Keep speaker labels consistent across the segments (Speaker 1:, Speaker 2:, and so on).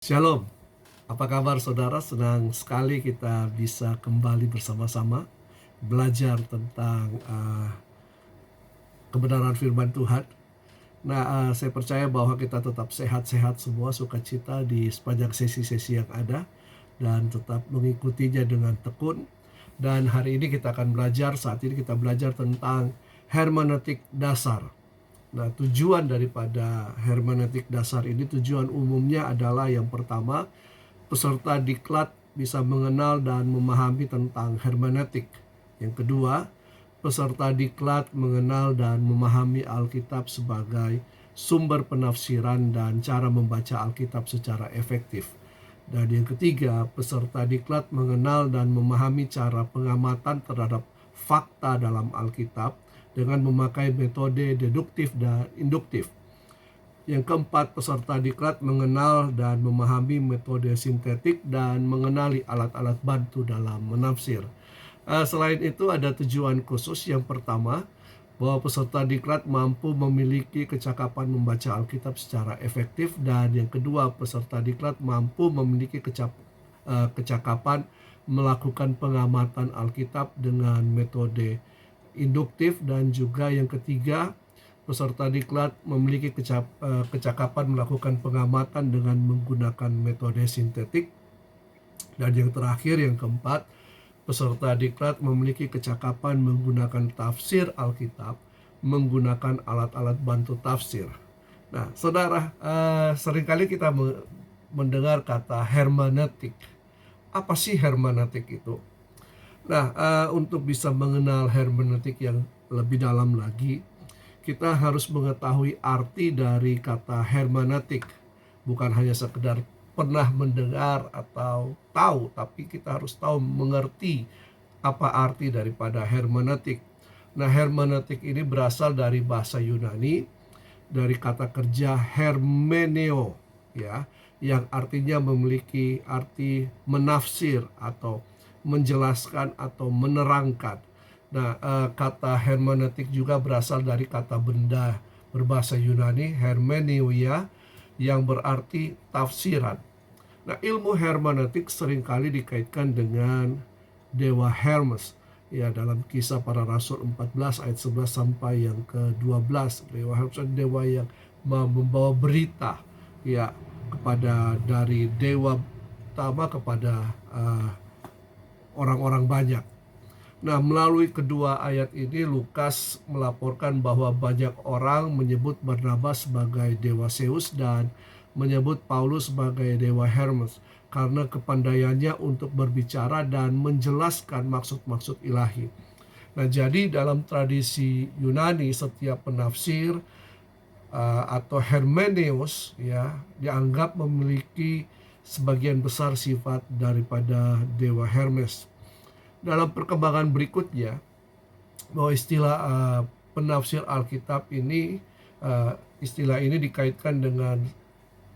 Speaker 1: Shalom, apa kabar saudara? Senang sekali kita bisa kembali bersama-sama belajar tentang kebenaran firman Tuhan. Nah, saya percaya bahwa kita tetap sehat-sehat semua, sukacita di sepanjang sesi-sesi yang ada, dan tetap mengikutinya dengan tekun. Dan hari ini kita akan belajar, saat ini kita belajar tentang hermeneutik dasar. Nah, tujuan daripada hermeneutik dasar ini, tujuan umumnya adalah yang pertama, peserta diklat bisa mengenal dan memahami tentang hermeneutik. Yang kedua, peserta diklat mengenal dan memahami Alkitab sebagai sumber penafsiran dan cara membaca Alkitab secara efektif. Dan yang ketiga, peserta diklat mengenal dan memahami cara pengamatan terhadap fakta dalam Alkitab dengan memakai metode deduktif dan induktif. Yang keempat, peserta diklat mengenal dan memahami metode sintetik dan mengenali alat-alat bantu dalam menafsir. Selain itu ada tujuan khusus. Yang pertama, bahwa peserta diklat mampu memiliki kecakapan membaca Alkitab secara efektif. Dan yang kedua, peserta diklat mampu memiliki kecakapan melakukan pengamatan Alkitab dengan metode induktif. Dan juga yang ketiga, peserta diklat memiliki kecakapan melakukan pengamatan dengan menggunakan metode sintetik. Dan yang terakhir, yang keempat, peserta diklat memiliki kecakapan menggunakan tafsir Alkitab menggunakan alat-alat bantu tafsir. Nah, saudara, seringkali kita mendengar kata hermeneutik. Apa sih hermeneutik itu? Nah, untuk bisa mengenal hermeneutik yang lebih dalam lagi, kita harus mengetahui arti dari kata hermeneutik. Bukan hanya sekedar pernah mendengar atau tahu, tapi kita harus tahu, mengerti apa arti daripada hermeneutik. Nah, hermeneutik ini berasal dari bahasa Yunani, dari kata kerja hermeneo, ya, yang artinya memiliki arti menafsir atau menjelaskan atau menerangkan. Nah, kata hermeneutik juga berasal dari kata benda berbahasa Yunani hermeneuia, yang berarti tafsiran. Nah, ilmu hermeneutik seringkali dikaitkan dengan dewa Hermes. Ya, dalam Kisah Para Rasul 14 ayat 11 sampai yang ke-12, dewa Hermes adalah dewa yang membawa berita, ya, kepada dari dewa utama kepada orang-orang banyak. Nah, melalui kedua ayat ini Lukas melaporkan bahwa banyak orang menyebut Barnabas sebagai dewa Zeus dan menyebut Paulus sebagai dewa Hermes karena kepandaiannya untuk berbicara dan menjelaskan maksud-maksud ilahi. Nah, jadi dalam tradisi Yunani, setiap penafsir atau hermeneus, ya, dianggap memiliki sebagian besar sifat daripada dewa Hermes. Dalam perkembangan berikutnya, bahwa istilah penafsir Alkitab ini, istilah ini dikaitkan dengan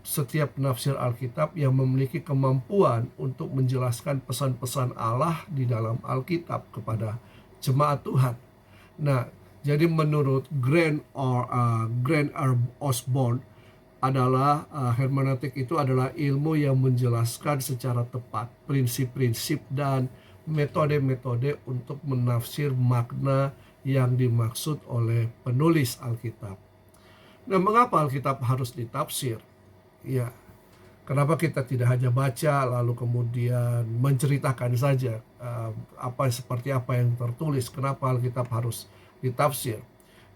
Speaker 1: setiap penafsir Alkitab yang memiliki kemampuan untuk menjelaskan pesan-pesan Allah di dalam Alkitab kepada jemaat Tuhan. Nah, jadi menurut Grant R. Osborne adalah hermeneutik itu adalah ilmu yang menjelaskan secara tepat prinsip-prinsip dan metode-metode untuk menafsir makna yang dimaksud oleh penulis Alkitab. Nah, mengapa Alkitab harus ditafsir? Ya, kenapa kita tidak hanya baca lalu kemudian menceritakan saja seperti apa yang tertulis? Kenapa Alkitab harus ditafsir?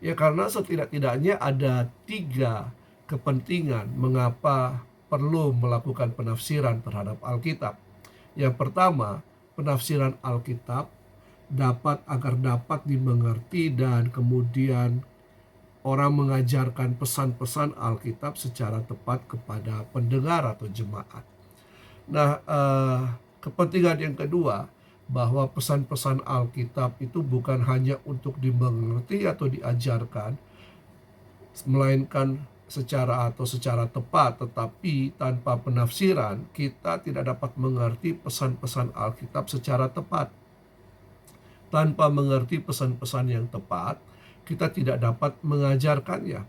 Speaker 1: Ya, karena setidak-tidaknya ada 3 kepentingan mengapa perlu melakukan penafsiran terhadap Alkitab. Yang pertama, penafsiran Alkitab agar dapat dimengerti dan kemudian orang mengajarkan pesan-pesan Alkitab secara tepat kepada pendengar atau jemaat. Nah, kepentingan yang kedua, bahwa pesan-pesan Alkitab itu bukan hanya untuk dimengerti atau diajarkan, melainkan secara tepat, tetapi tanpa penafsiran kita tidak dapat mengerti pesan-pesan Alkitab secara tepat. Tanpa mengerti pesan-pesan yang tepat, kita tidak dapat mengajarkannya.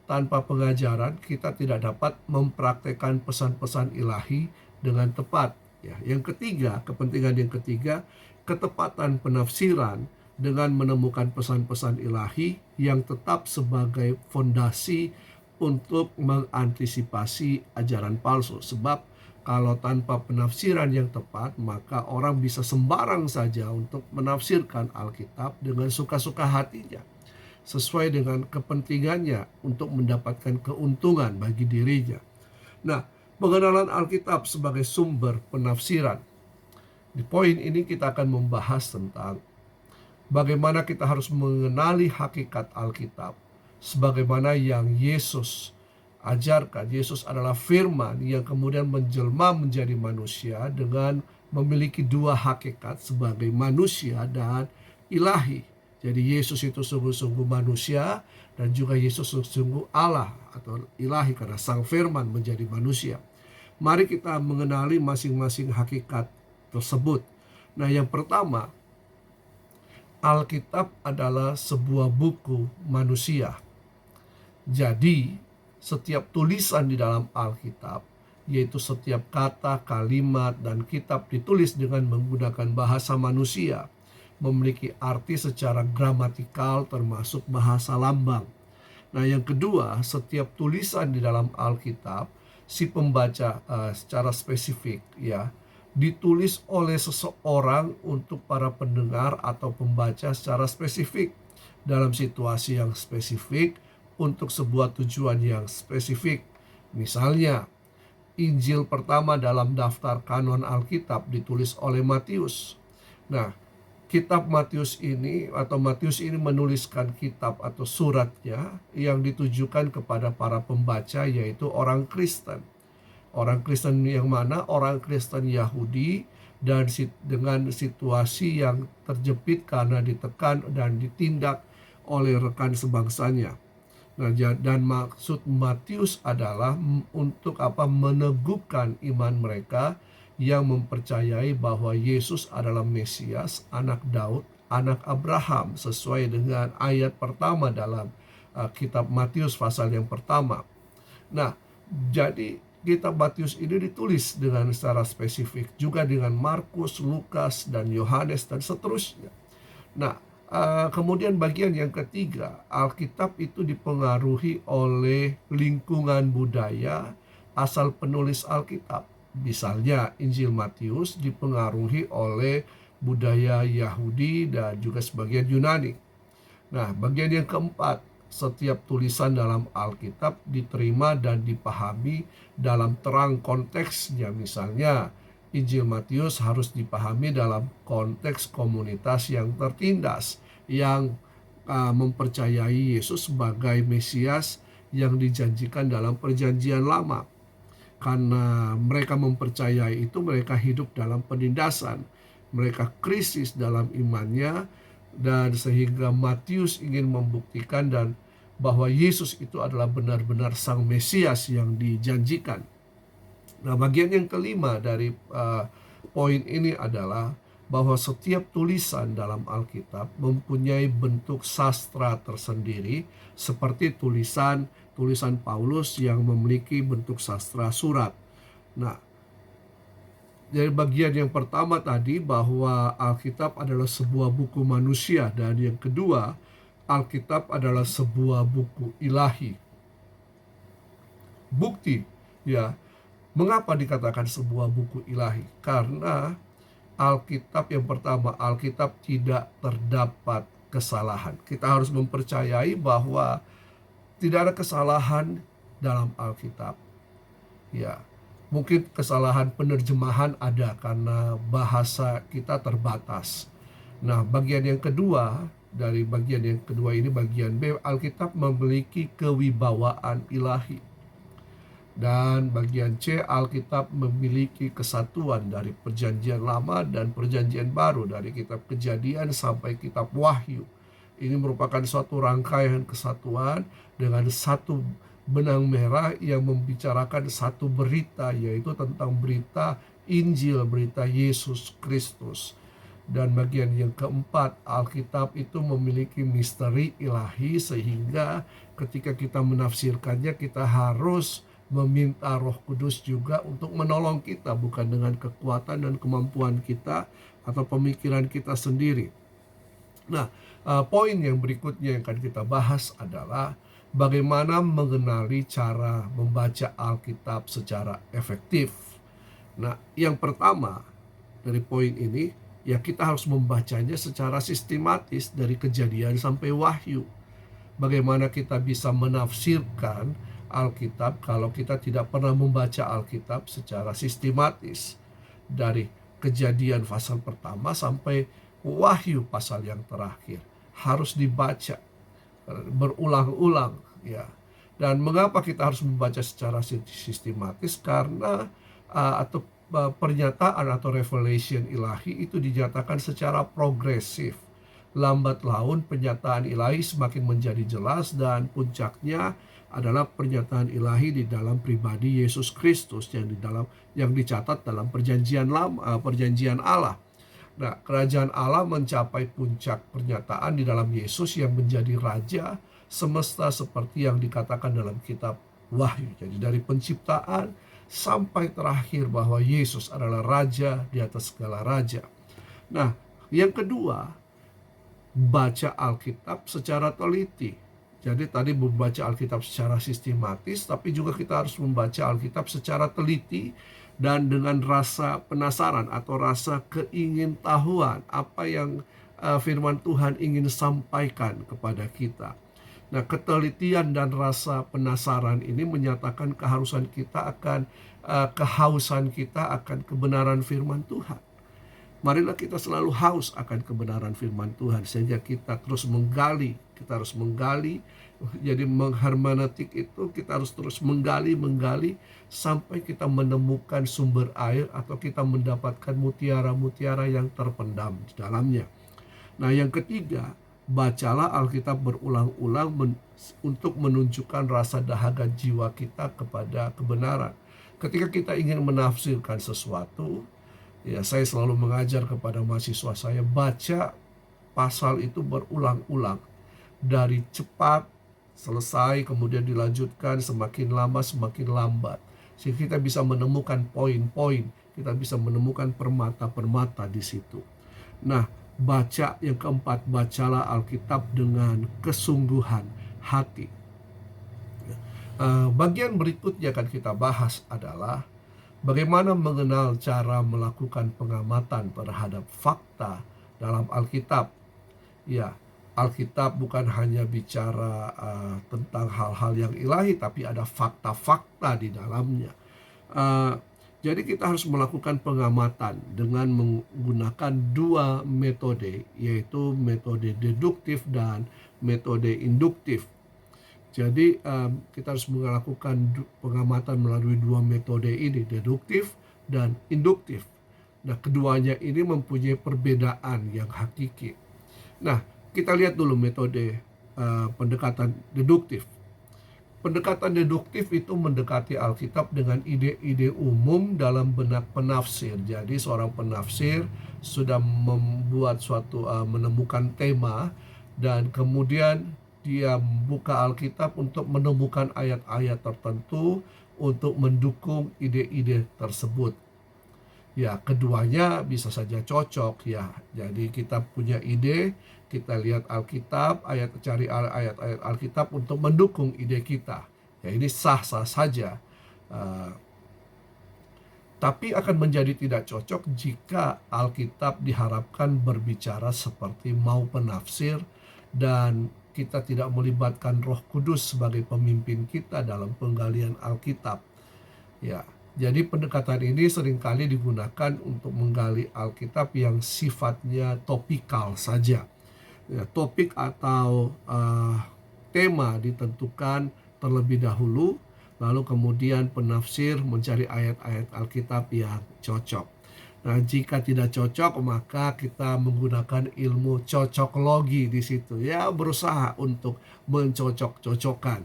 Speaker 1: Tanpa pengajaran kita tidak dapat mempraktekkan pesan-pesan ilahi dengan tepat. Ya, yang ketiga, kepentingan yang ketiga, ketepatan penafsiran dengan menemukan pesan-pesan ilahi yang tetap sebagai fondasi untuk mengantisipasi ajaran palsu. Sebab kalau tanpa penafsiran yang tepat, maka orang bisa sembarang saja untuk menafsirkan Alkitab dengan suka-suka hatinya, sesuai dengan kepentingannya untuk mendapatkan keuntungan bagi dirinya. Nah, pengenalan Alkitab sebagai sumber penafsiran. Di poin ini kita akan membahas tentang bagaimana kita harus mengenali hakikat Alkitab, sebagaimana yang Yesus ajarkan. Yesus adalah firman yang kemudian menjelma menjadi manusia dengan memiliki dua hakikat sebagai manusia dan ilahi. Jadi Yesus itu sungguh-sungguh manusia dan juga Yesus sungguh Allah atau ilahi karena sang firman menjadi manusia. Mari kita mengenali masing-masing hakikat tersebut. Nah, yang pertama, Alkitab adalah sebuah buku manusia. Jadi, setiap tulisan di dalam Alkitab, yaitu setiap kata, kalimat, dan kitab ditulis dengan menggunakan bahasa manusia, memiliki arti secara gramatikal termasuk bahasa lambang. Nah, yang kedua, setiap tulisan di dalam Alkitab, si pembaca secara spesifik ya, ditulis oleh seseorang untuk para pendengar atau pembaca secara spesifik, dalam situasi yang spesifik, untuk sebuah tujuan yang spesifik. Misalnya, Injil pertama dalam daftar kanon Alkitab ditulis oleh Matius. Nah, kitab Matius ini menuliskan kitab atau suratnya yang ditujukan kepada para pembaca, yaitu orang Kristen. Orang Kristen yang mana? Orang Kristen Yahudi, dan dengan situasi yang terjepit karena ditekan dan ditindak oleh rekan sebangsanya. Nah, dan maksud Matius adalah untuk meneguhkan iman mereka yang mempercayai bahwa Yesus adalah Mesias, anak Daud, anak Abraham, sesuai dengan ayat pertama dalam kitab Matius pasal yang pertama. Nah, jadi kitab Matius ini ditulis dengan secara spesifik, juga dengan Markus, Lukas, dan Yohanes, dan seterusnya. Nah, kemudian bagian yang ketiga, Alkitab itu dipengaruhi oleh lingkungan budaya asal penulis Alkitab. Misalnya, Injil Matius dipengaruhi oleh budaya Yahudi dan juga sebagian Yunani. Nah, bagian yang keempat, setiap tulisan dalam Alkitab diterima dan dipahami dalam terang konteksnya. Misalnya, Injil Matius harus dipahami dalam konteks komunitas yang tertindas, yang mempercayai Yesus sebagai Mesias yang dijanjikan dalam Perjanjian Lama. Karena mereka mempercayai itu, mereka hidup dalam penindasan, mereka krisis dalam imannya, dan sehingga Matius ingin membuktikan bahwa Yesus itu adalah benar-benar sang Mesias yang dijanjikan. Nah, bagian yang kelima dari poin ini adalah bahwa setiap tulisan dalam Alkitab mempunyai bentuk sastra tersendiri, seperti tulisan Paulus yang memiliki bentuk sastra surat. Nah, dari bagian yang pertama tadi bahwa Alkitab adalah sebuah buku manusia, dan yang kedua, Alkitab adalah sebuah buku ilahi. Bukti, ya, mengapa dikatakan sebuah buku ilahi? Karena Alkitab yang pertama, Alkitab tidak terdapat kesalahan. Kita harus mempercayai bahwa tidak ada kesalahan dalam Alkitab. Ya, mungkin kesalahan penerjemahan ada karena bahasa kita terbatas. Nah, bagian yang kedua, dari bagian yang kedua ini, bagian B, Alkitab memiliki kewibawaan ilahi. Dan bagian C, Alkitab memiliki kesatuan dari Perjanjian Lama dan Perjanjian Baru, dari kitab Kejadian sampai kitab Wahyu. Ini merupakan suatu rangkaian kesatuan dengan satu benang merah yang membicarakan satu berita, yaitu tentang berita Injil, berita Yesus Kristus. Dan bagian yang keempat, Alkitab itu memiliki misteri ilahi sehingga ketika kita menafsirkannya kita harus meminta Roh Kudus juga untuk menolong kita, bukan dengan kekuatan dan kemampuan kita atau pemikiran kita sendiri. Nah, poin yang berikutnya yang akan kita bahas adalah bagaimana mengenali cara membaca Alkitab secara efektif. Nah, yang pertama dari poin ini, ya kita harus membacanya secara sistematis dari Kejadian sampai Wahyu. Bagaimana kita bisa menafsirkan Alkitab kalau kita tidak pernah membaca Alkitab secara sistematis dari Kejadian pasal pertama sampai Wahyu pasal yang terakhir. Harus dibaca berulang-ulang, ya. Dan mengapa kita harus membaca secara sistematis? Karena pernyataan atau revelation ilahi itu dinyatakan secara progresif. Lambat laun penyataan ilahi semakin menjadi jelas dan puncaknya adalah pernyataan ilahi di dalam pribadi Yesus Kristus yang dicatat dalam perjanjian lama, perjanjian Allah. Nah, kerajaan Allah mencapai puncak pernyataan di dalam Yesus yang menjadi raja semesta seperti yang dikatakan dalam kitab Wahyu. Jadi dari penciptaan sampai terakhir bahwa Yesus adalah raja di atas segala raja. Nah, yang kedua, baca Alkitab secara teliti. Jadi tadi membaca Alkitab secara sistematis, tapi juga kita harus membaca Alkitab secara teliti dan dengan rasa penasaran atau rasa keingintahuan apa yang firman Tuhan ingin sampaikan kepada kita. Nah, ketelitian dan rasa penasaran ini menyatakan kehausan kita akan kebenaran firman Tuhan. Marilah kita selalu haus akan kebenaran firman Tuhan sehingga kita terus menggali. Kita harus menggali. Jadi hermeneutik itu kita harus terus menggali sampai kita menemukan sumber air atau kita mendapatkan mutiara-mutiara yang terpendam di dalamnya. Nah, yang ketiga, bacalah Alkitab berulang-ulang untuk menunjukkan rasa dahaga jiwa kita kepada kebenaran. Ketika kita ingin menafsirkan sesuatu, ya saya selalu mengajar kepada mahasiswa saya, baca pasal itu berulang-ulang. Dari cepat, selesai, kemudian dilanjutkan, semakin lama semakin lambat. Sehingga kita bisa menemukan poin-poin, kita bisa menemukan permata-permata di situ. Nah, baca yang keempat, bacalah Alkitab dengan kesungguhan hati. Bagian berikutnya akan kita bahas adalah bagaimana mengenal cara melakukan pengamatan terhadap fakta dalam Alkitab. Ya, Alkitab bukan hanya bicara tentang hal-hal yang ilahi, tapi ada fakta-fakta di dalamnya. Jadi kita harus melakukan pengamatan dengan menggunakan dua metode, yaitu metode deduktif dan metode induktif. Jadi kita harus melakukan pengamatan melalui dua metode ini, deduktif dan induktif. Nah, keduanya ini mempunyai perbedaan yang hakiki. Nah, kita lihat dulu metode pendekatan deduktif. Pendekatan deduktif itu mendekati Alkitab dengan ide-ide umum dalam benak penafsir. Jadi seorang penafsir sudah menemukan tema dan kemudian dia buka Alkitab untuk menemukan ayat-ayat tertentu untuk mendukung ide-ide tersebut. Ya, keduanya bisa saja cocok ya. Jadi kita punya ide, kita lihat Alkitab, cari ayat-ayat Alkitab untuk mendukung ide kita. Ya, ini sah-sah saja. Tapi akan menjadi tidak cocok jika Alkitab diharapkan berbicara seperti mau penafsir dan kita tidak melibatkan Roh Kudus sebagai pemimpin kita dalam penggalian Alkitab. Ya, jadi pendekatan ini seringkali digunakan untuk menggali Alkitab yang sifatnya topikal saja. Ya, topik atau tema ditentukan terlebih dahulu, lalu kemudian penafsir mencari ayat-ayat Alkitab yang cocok. Nah, jika tidak cocok, maka kita menggunakan ilmu cocoklogi di situ. Ya, berusaha untuk mencocok-cocokkan.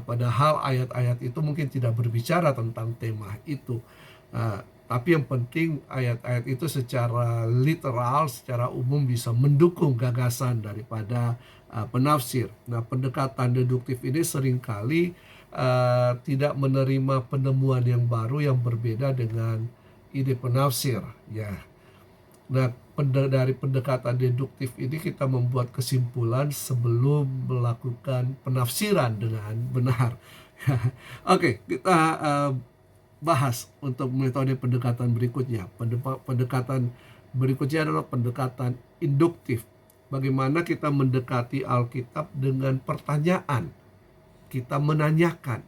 Speaker 1: Padahal ayat-ayat itu mungkin tidak berbicara tentang tema itu. Tapi yang penting ayat-ayat itu secara literal, secara umum bisa mendukung gagasan daripada penafsir. Nah, pendekatan deduktif ini seringkali tidak menerima penemuan yang baru yang berbeda dengan ide penafsir. Ya, nah dari pendekatan deduktif ini kita membuat kesimpulan sebelum melakukan penafsiran dengan benar. Oke, kita bahas untuk metode pendekatan berikutnya. Pendekatan berikutnya adalah pendekatan induktif. Bagaimana kita mendekati Alkitab dengan pertanyaan. Kita menanyakan,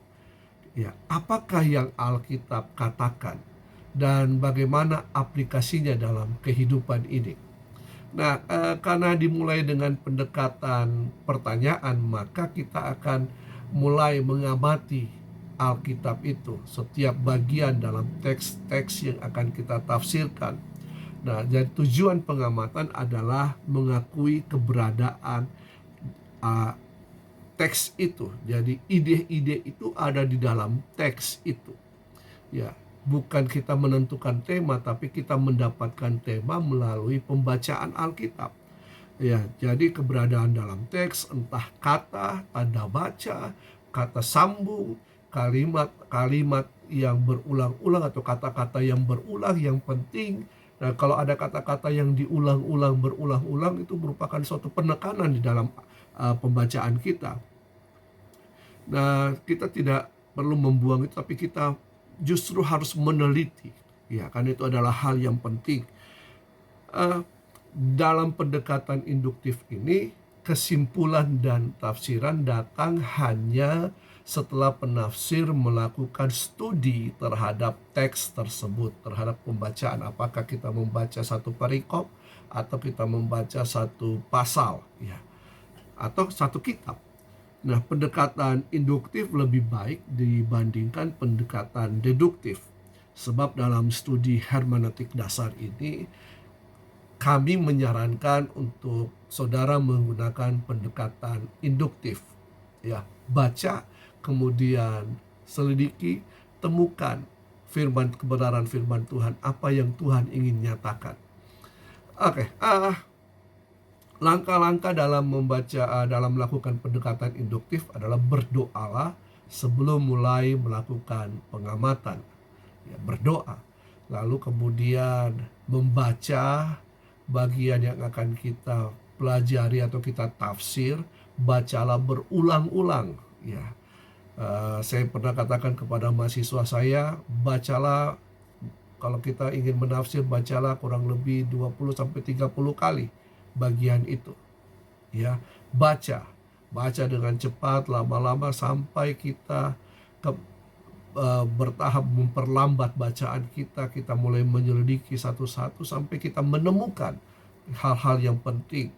Speaker 1: ya, apakah yang Alkitab katakan dan bagaimana aplikasinya dalam kehidupan ini. Nah, karena dimulai dengan pendekatan pertanyaan, maka kita akan mulai mengamati Alkitab itu, setiap bagian dalam teks-teks yang akan kita tafsirkan. Nah, jadi tujuan pengamatan adalah mengakui keberadaan teks itu. Jadi ide-ide itu ada di dalam teks itu. Ya, bukan kita menentukan tema, tapi kita mendapatkan tema melalui pembacaan Alkitab. Ya, jadi keberadaan dalam teks, entah kata, tanda baca, kata sambung, kalimat-kalimat yang berulang-ulang atau kata-kata yang berulang yang penting. Nah, kalau ada kata-kata yang diulang-ulang berulang-ulang itu merupakan suatu penekanan di dalam pembacaan kita. Nah, kita tidak perlu membuang itu, tapi kita justru harus meneliti. Ya, karena itu adalah hal yang penting. Dalam pendekatan induktif ini, kesimpulan dan tafsiran datang hanya setelah penafsir melakukan studi terhadap teks tersebut, terhadap pembacaan. Apakah kita membaca satu perikop atau kita membaca satu pasal, ya, atau satu kitab. Nah, pendekatan induktif lebih baik dibandingkan pendekatan deduktif. Sebab dalam studi hermeneutik dasar ini, kami menyarankan untuk saudara menggunakan pendekatan induktif. Ya, baca, kemudian selidiki, temukan kebenaran firman Tuhan, apa yang Tuhan ingin nyatakan. Oke, langkah-langkah dalam dalam melakukan pendekatan induktif adalah berdoalah sebelum mulai melakukan pengamatan. Ya, berdoa. Lalu kemudian membaca bagian yang akan kita pelajari atau kita tafsir, bacalah berulang-ulang. Ya, saya pernah katakan kepada mahasiswa saya, bacalah, kalau kita ingin menafsir, bacalah kurang lebih 20-30 kali bagian itu. Ya, baca dengan cepat, lama-lama sampai kita bertahap memperlambat bacaan kita mulai menyelidiki satu-satu sampai kita menemukan hal-hal yang penting,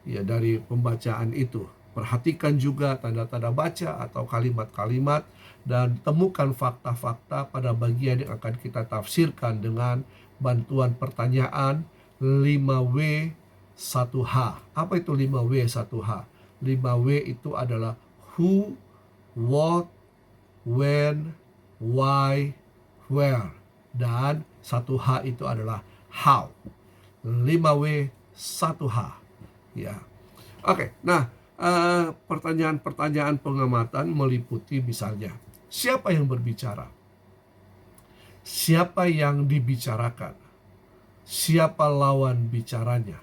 Speaker 1: ya, dari pembacaan itu. Perhatikan juga tanda-tanda baca atau kalimat-kalimat dan temukan fakta-fakta pada bagian yang akan kita tafsirkan dengan bantuan pertanyaan 5W 1H. Apa itu 5W 1H? 5W itu adalah who, what, when, why, where. Dan 1H itu adalah how. 5W 1H. Ya. Oke, nah, pertanyaan-pertanyaan pengamatan meliputi misalnya, siapa yang berbicara? Siapa yang dibicarakan? Siapa lawan bicaranya?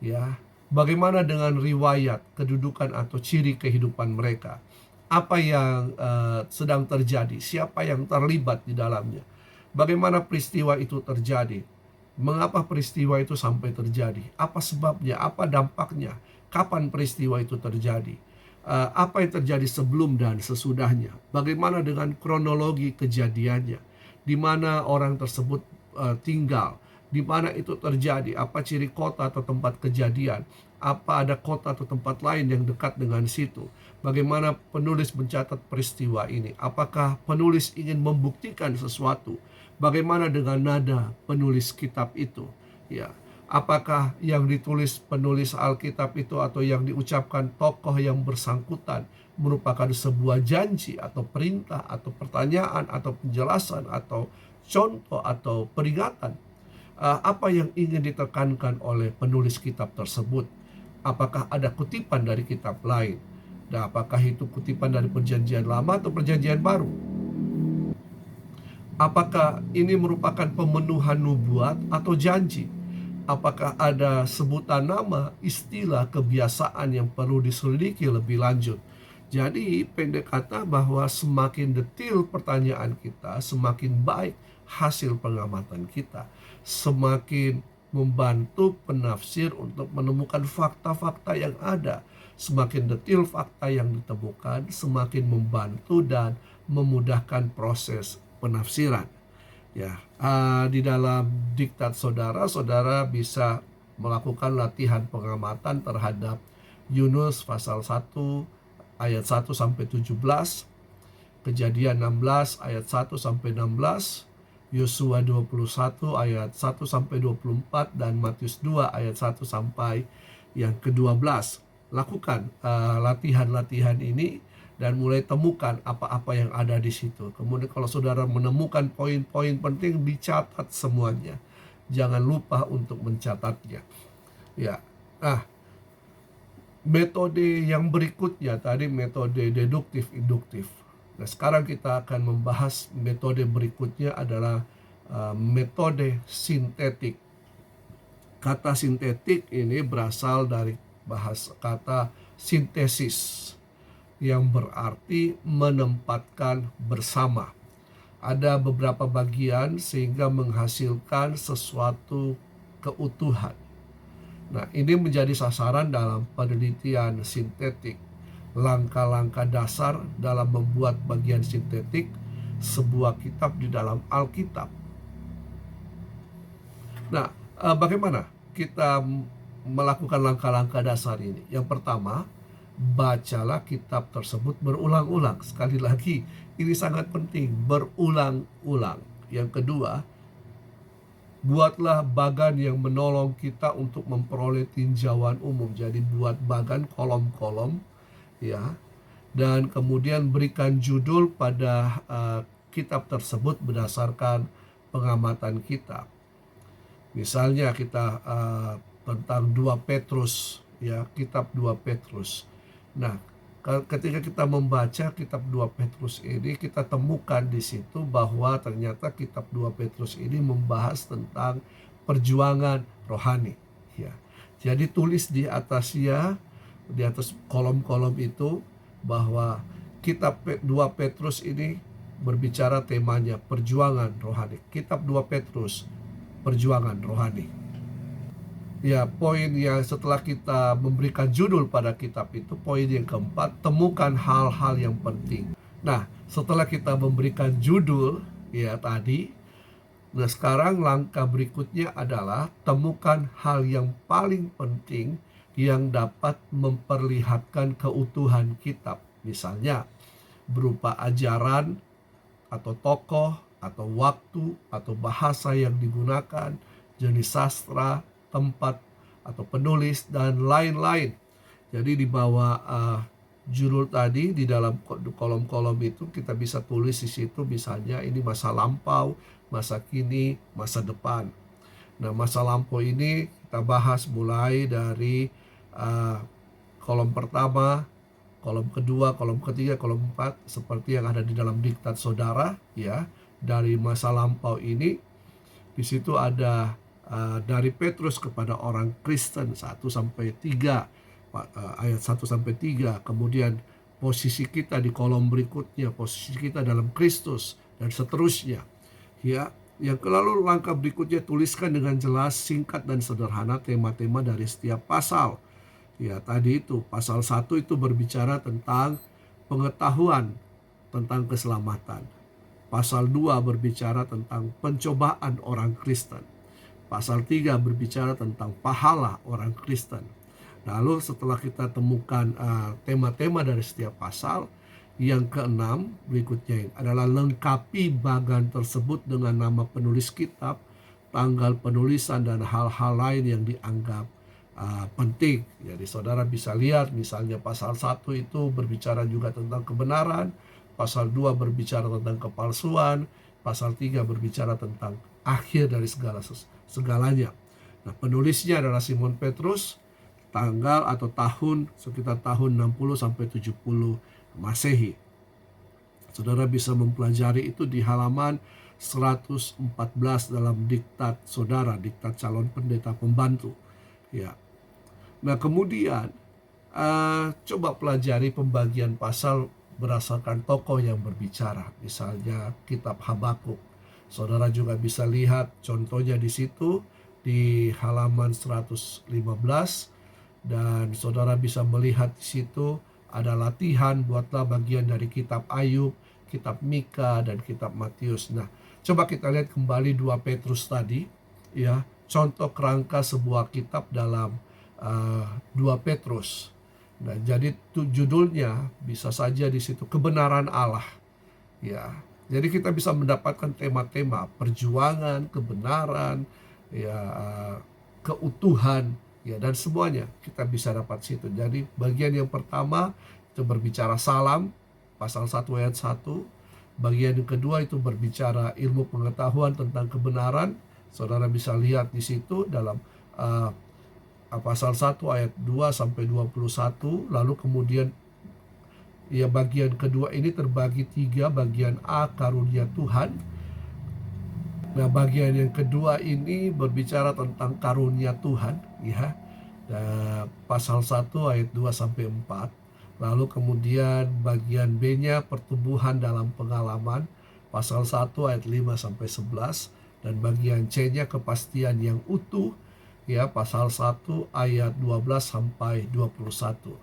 Speaker 1: Ya, bagaimana dengan riwayat, kedudukan atau ciri kehidupan mereka? Apa yang sedang terjadi? Siapa yang terlibat di dalamnya? Bagaimana peristiwa itu terjadi? Mengapa peristiwa itu sampai terjadi? Apa sebabnya? Apa dampaknya? Kapan peristiwa itu terjadi? Apa yang terjadi sebelum dan sesudahnya? Bagaimana dengan kronologi kejadiannya? Di mana orang tersebut tinggal? Di mana itu terjadi? Apa ciri kota atau tempat kejadian? Apa ada kota atau tempat lain yang dekat dengan situ? Bagaimana penulis mencatat peristiwa ini? Apakah penulis ingin membuktikan sesuatu? Bagaimana dengan nada penulis kitab itu? Ya, apakah yang ditulis penulis Alkitab itu atau yang diucapkan tokoh yang bersangkutan merupakan sebuah janji atau perintah atau pertanyaan atau penjelasan atau contoh atau peringatan. Apa yang ingin ditekankan oleh penulis kitab tersebut? Apakah ada kutipan dari kitab lain? Dan apakah itu kutipan dari Perjanjian Lama atau Perjanjian Baru? Apakah ini merupakan pemenuhan nubuat atau janji? Apakah ada sebutan nama, istilah, kebiasaan yang perlu diselidiki lebih lanjut? Jadi pendek kata bahwa semakin detail pertanyaan kita, semakin baik hasil pengamatan kita, semakin membantu penafsir untuk menemukan fakta-fakta yang ada. Semakin detail fakta yang ditemukan, semakin membantu dan memudahkan proses penafsiran. Ya, di dalam diktat saudara, saudara bisa melakukan latihan pengamatan terhadap Yunus pasal 1 ayat 1 sampai 17, Kejadian 16 ayat 1 sampai 16, Yosua 21 ayat 1 sampai 24 dan Matius 2 ayat 1 sampai yang ke-12. Lakukan latihan-latihan ini dan mulai temukan apa-apa yang ada di situ. Kemudian kalau saudara menemukan poin-poin penting, dicatat semuanya. Jangan lupa untuk mencatatnya. Ya. Nah, metode yang berikutnya tadi metode deduktif induktif. Nah, sekarang kita akan membahas metode berikutnya adalah metode sintetik. Kata sintetik ini berasal dari bahasa kata sintesis, yang berarti menempatkan bersama. Ada beberapa bagian sehingga menghasilkan sesuatu keutuhan. Nah, ini menjadi sasaran dalam penelitian sintetik. Langkah-langkah dasar dalam membuat bagian sintetik sebuah kitab di dalam Alkitab. Nah, bagaimana kita melakukan langkah-langkah dasar ini? Yang pertama, bacalah kitab tersebut berulang-ulang. Sekali lagi, ini sangat penting, berulang-ulang. Yang kedua, buatlah bagan yang menolong kita untuk memperoleh tinjauan umum. Jadi buat bagan kolom-kolom, ya. Dan kemudian berikan judul pada kitab tersebut berdasarkan pengamatan kita. Misalnya kita tentang 2 Petrus, ya, kitab 2 Petrus. Nah, ketika kita membaca kitab 2 Petrus ini, kita temukan di situ bahwa ternyata kitab 2 Petrus ini membahas tentang perjuangan rohani, ya. Jadi tulis di atasnya, di atas kolom-kolom itu, bahwa kitab 2 Petrus ini berbicara temanya perjuangan rohani. Kitab 2 Petrus, perjuangan rohani. Ya, poin yang setelah kita memberikan judul pada kitab itu, poin yang keempat, temukan hal-hal yang penting. Nah, setelah kita memberikan judul, ya tadi, nah sekarang langkah berikutnya adalah temukan hal yang paling penting yang dapat memperlihatkan keutuhan kitab. Misalnya, berupa ajaran, atau tokoh, atau waktu, atau bahasa yang digunakan, jenis sastra, tempat atau penulis, dan lain-lain. Jadi di bawah judul tadi, di dalam kolom-kolom itu kita bisa tulis di situ, misalnya ini masa lampau, masa kini, masa depan. Nah, masa lampau ini kita bahas mulai dari kolom pertama, kolom kedua, kolom ketiga, kolom 4, seperti yang ada di dalam diktat saudara, ya. Dari masa lampau ini, di situ ada dari Petrus kepada orang Kristen 1 sampai 3, ayat 1 sampai 3. Kemudian posisi kita di kolom berikutnya, posisi kita dalam Kristus, dan seterusnya. Ya, yang lalu langkah berikutnya, tuliskan dengan jelas, singkat dan sederhana tema-tema dari setiap pasal. Ya, tadi itu pasal 1 itu berbicara tentang pengetahuan tentang keselamatan. Pasal 2 berbicara tentang pencobaan orang Kristen. Pasal 3 berbicara tentang pahala orang Kristen. Lalu setelah kita temukan tema-tema dari setiap pasal, yang keenam berikutnya adalah lengkapi bagan tersebut dengan nama penulis kitab, tanggal penulisan, dan hal-hal lain yang dianggap penting. Jadi saudara bisa lihat misalnya pasal 1 itu berbicara juga tentang kebenaran, pasal 2 berbicara tentang kepalsuan, pasal 3 berbicara tentang akhir dari segalanya. Nah, penulisnya adalah Simon Petrus, tanggal atau tahun sekitar tahun 60 sampai 70 Masehi. Saudara bisa mempelajari itu di halaman 114 dalam diktat saudara, diktat calon pendeta pembantu. Ya. Nah, kemudian coba pelajari pembagian pasal berdasarkan tokoh yang berbicara. Misalnya kitab Habakuk. Saudara juga bisa lihat contohnya di situ di halaman 115, dan saudara bisa melihat di situ ada latihan, buatlah bagian dari kitab Ayub, kitab Mika, dan kitab Matius. Nah, coba kita lihat kembali 2 Petrus tadi, ya, contoh kerangka sebuah kitab dalam 2 Petrus. Nah, jadi judulnya bisa saja di situ kebenaran Allah. Ya, jadi kita bisa mendapatkan tema-tema perjuangan, kebenaran, ya, keutuhan, ya, dan semuanya kita bisa dapat situ. Jadi bagian yang pertama itu berbicara salam, pasal 1 ayat 1. Bagian yang kedua itu berbicara ilmu pengetahuan tentang kebenaran. Saudara bisa lihat di situ dalam pasal 1 ayat 2 sampai 21. Lalu kemudian ya bagian kedua ini terbagi 3, bagian A karunia Tuhan. Nah, bagian yang kedua ini berbicara tentang karunia Tuhan, ya. Pasal 1 ayat 2 sampai 4. Lalu kemudian bagian B-nya pertumbuhan dalam pengalaman, pasal 1 ayat 5 sampai 11, dan bagian C-nya kepastian yang utuh, ya, pasal 1 ayat 12 sampai 21.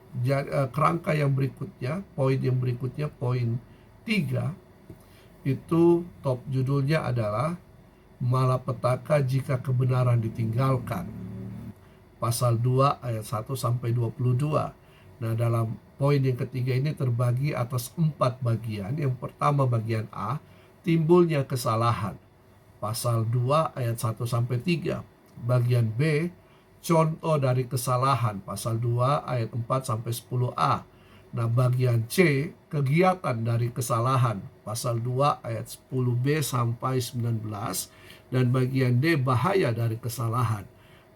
Speaker 1: Kerangka yang berikutnya, poin yang berikutnya, poin 3, itu top judulnya adalah malapetaka jika kebenaran ditinggalkan. Pasal 2 ayat 1 sampai 22. Nah, dalam poin yang ketiga ini terbagi atas 4 bagian. Yang pertama bagian A, timbulnya kesalahan. Pasal 2 ayat 1 sampai 3. Bagian B, contoh dari kesalahan. Pasal 2 ayat 4 sampai 10a. Nah, bagian C, kegiatan dari kesalahan. Pasal 2 ayat 10b sampai 19. Dan bagian D, bahaya dari kesalahan.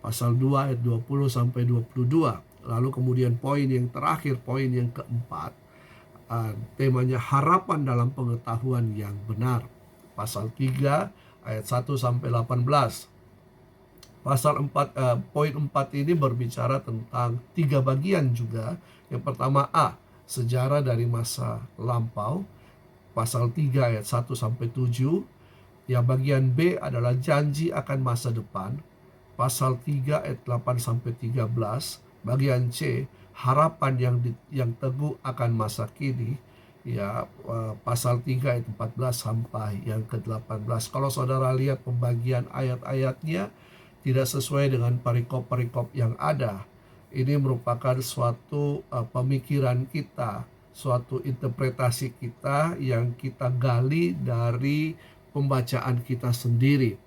Speaker 1: Pasal 2 ayat 20 sampai 22. Lalu kemudian poin yang terakhir, poin yang keempat, temanya harapan dalam pengetahuan yang benar. Pasal 3 ayat 1 sampai 18. Pasal 4, poin 4 ini berbicara tentang 3 bagian juga. Yang pertama A, sejarah dari masa lampau. Pasal 3 ayat 1 sampai 7. Yang bagian B adalah janji akan masa depan. Pasal 3 ayat 8 sampai 13. Bagian C, harapan yang teguh akan masa kini. Ya, pasal 3 ayat 14 sampai yang ke-18. Kalau saudara lihat pembagian ayat-ayatnya tidak sesuai dengan perikop-perikop yang ada. Ini merupakan suatu pemikiran kita, suatu interpretasi kita yang kita gali dari pembacaan kita sendiri.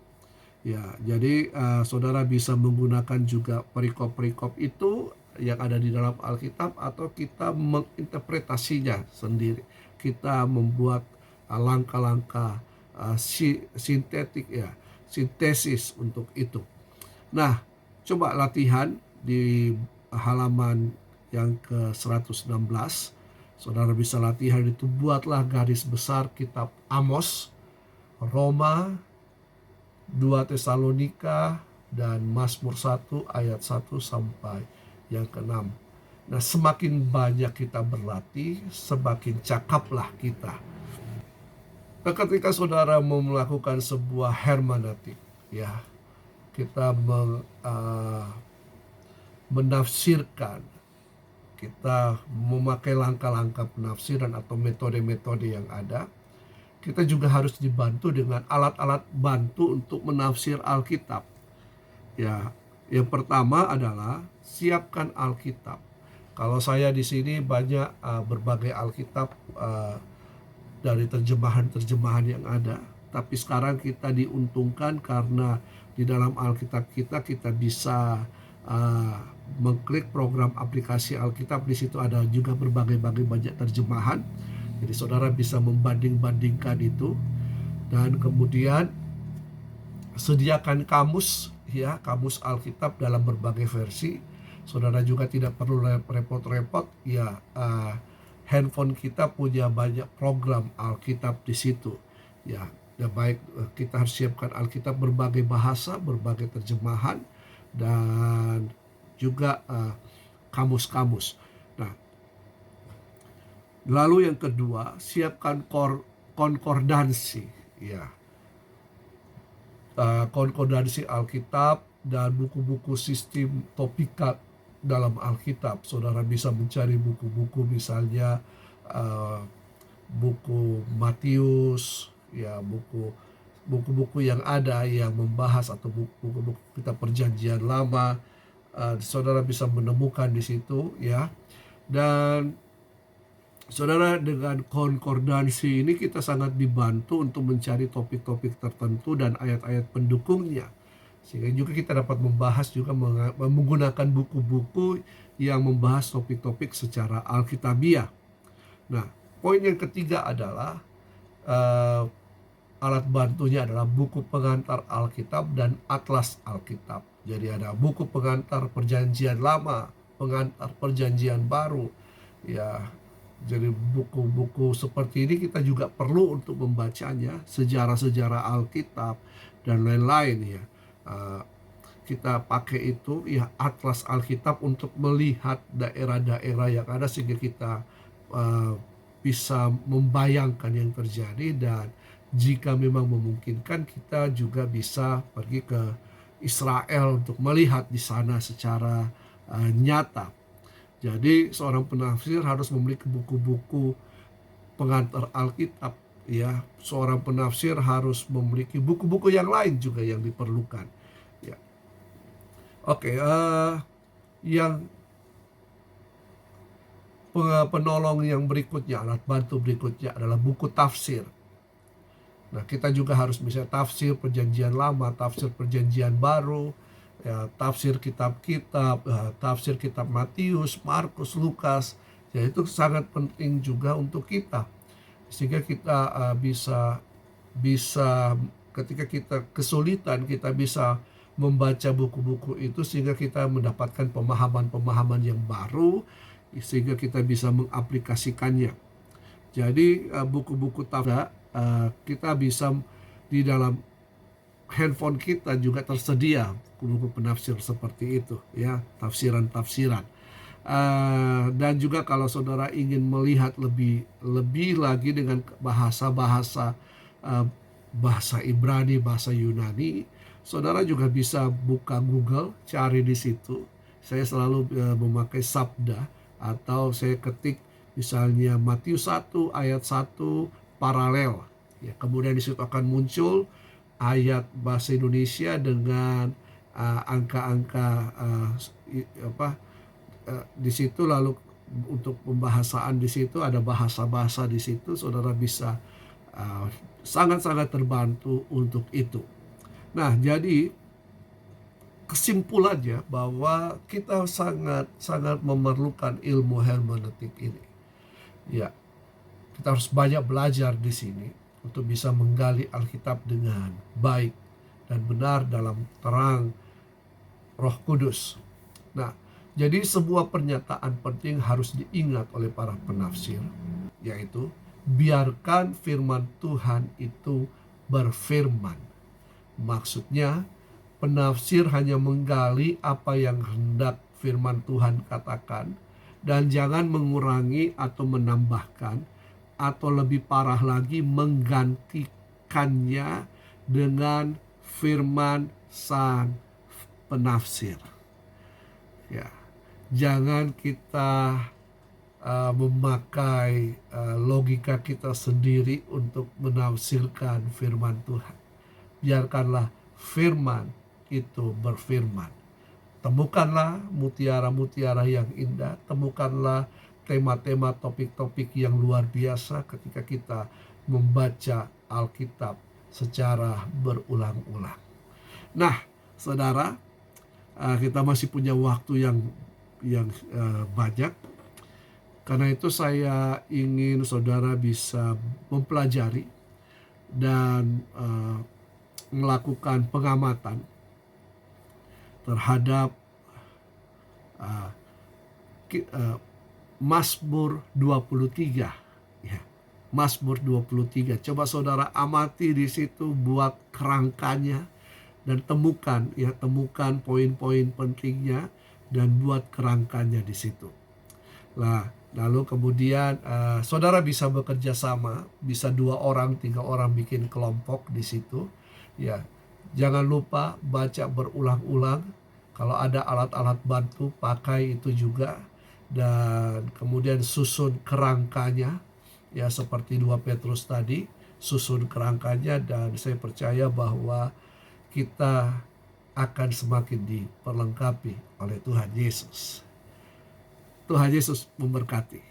Speaker 1: Ya, jadi saudara bisa menggunakan juga perikop-perikop itu yang ada di dalam Alkitab, atau kita menginterpretasinya sendiri. Kita membuat langkah-langkah sintetik, ya, sintesis untuk itu. Nah, coba latihan di halaman yang ke-116. Saudara bisa latihan itu, buatlah garis besar kitab Amos, Roma, 2 Tesalonika, dan Mazmur 1 ayat 1 sampai yang ke-6. Nah, semakin banyak kita berlatih, semakin cakaplah kita. Ketika saudara mau melakukan sebuah hermeneutik, ya, kita menafsirkan, kita memakai langkah-langkah penafsiran atau metode-metode yang ada. Kita juga harus dibantu dengan alat-alat bantu untuk menafsir Alkitab. Ya, yang pertama adalah siapkan Alkitab. Kalau saya di sini banyak berbagai Alkitab dari terjemahan-terjemahan yang ada. Tapi sekarang kita diuntungkan karena di dalam Alkitab kita bisa mengklik program aplikasi Alkitab. Di situ ada juga berbagai banyak terjemahan. Jadi saudara bisa membanding-bandingkan itu. Dan kemudian sediakan kamus, ya, kamus Alkitab dalam berbagai versi. Saudara juga tidak perlu repot-repot, ya, handphone kita punya banyak program Alkitab di situ, ya. Ya baik, kita harus siapkan Alkitab berbagai bahasa, berbagai terjemahan, dan juga kamus-kamus. Nah, lalu yang kedua, siapkan konkordansi, ya. Konkordansi Alkitab dan buku-buku sistem topika dalam Alkitab. Saudara bisa mencari buku-buku, misalnya buku Matius, ya, buku-buku yang ada yang membahas, atau buku-buku kitab Perjanjian Lama. Saudara bisa menemukan di situ, ya. Dan saudara, dengan konkordansi ini kita sangat dibantu untuk mencari topik-topik tertentu dan ayat-ayat pendukungnya. Sehingga juga kita dapat membahas juga menggunakan buku-buku yang membahas topik-topik secara alkitabiah. Nah, poin yang ketiga adalah alat bantunya adalah buku pengantar Alkitab dan atlas Alkitab. Jadi ada buku pengantar Perjanjian Lama, pengantar Perjanjian Baru, ya. Jadi buku-buku seperti ini kita juga perlu untuk membacanya, sejarah-sejarah Alkitab dan lain-lain, ya. Kita pakai itu, ya, atlas Alkitab untuk melihat daerah-daerah yang ada, sehingga kita bisa membayangkan yang terjadi, dan jika memang memungkinkan kita juga bisa pergi ke Israel untuk melihat di sana secara nyata. Jadi seorang penafsir harus memiliki buku-buku pengantar Alkitab, ya. Seorang penafsir harus memiliki buku-buku yang lain juga yang diperlukan, ya. Oke, yang penolong yang berikutnya, alat bantu berikutnya adalah buku tafsir. Nah, kita juga harus bisa tafsir Perjanjian Lama, tafsir Perjanjian Baru, ya, tafsir kitab-kitab, tafsir kitab Matius, Markus, Lukas. Ya, itu sangat penting juga untuk kita, sehingga kita bisa ketika kita kesulitan, kita bisa membaca buku-buku itu, sehingga kita mendapatkan pemahaman-pemahaman yang baru, sehingga kita bisa mengaplikasikannya. Jadi buku-buku tafsir kita bisa di dalam handphone kita juga tersedia buku penafsir seperti itu, ya, tafsiran-tafsiran. Dan juga kalau saudara ingin melihat lebih lagi dengan bahasa-bahasa, bahasa Ibrani, bahasa Yunani, saudara juga bisa buka Google, cari di situ. Saya selalu memakai Sabda, atau saya ketik misalnya Matius 1 ayat 1 paralel, ya, kemudian di situ akan muncul ayat bahasa Indonesia dengan angka-angka di situ. Lalu untuk pembahasaan di situ ada bahasa-bahasa di situ. Saudara bisa sangat-sangat terbantu untuk itu. Nah, jadi kesimpulannya bahwa kita sangat memerlukan ilmu hermeneutik ini, ya. Kita harus banyak belajar di sini untuk bisa menggali Alkitab dengan baik dan benar dalam terang Roh Kudus. Nah, jadi sebuah pernyataan penting harus diingat oleh para penafsir, yaitu biarkan firman Tuhan itu berfirman. Maksudnya, penafsir hanya menggali apa yang hendak firman Tuhan katakan, dan jangan mengurangi atau menambahkan, atau lebih parah lagi menggantikannya dengan firman sang penafsir. Ya, jangan kita memakai logika kita sendiri untuk menafsirkan firman Tuhan. Biarkanlah firman itu berfirman. Temukanlah mutiara-mutiara yang indah, temukanlah tema-tema, topik-topik yang luar biasa ketika kita membaca Alkitab secara berulang-ulang. Nah, saudara, kita masih punya waktu yang banyak. Karena itu saya ingin saudara bisa mempelajari dan melakukan pengamatan terhadap uh, Mazmur 23, ya. Mazmur 23. Coba saudara amati di situ, buat kerangkanya dan temukan poin-poin pentingnya dan buat kerangkanya di situ. Nah, lalu kemudian saudara bisa bekerja sama, bisa 2 orang, 3 orang bikin kelompok di situ. Ya, jangan lupa baca berulang-ulang. Kalau ada alat-alat bantu, pakai itu juga. Dan kemudian susun kerangkanya, ya seperti 2 Petrus tadi, susun kerangkanya, dan saya percaya bahwa kita akan semakin diperlengkapi oleh Tuhan Yesus. Tuhan Yesus memberkati.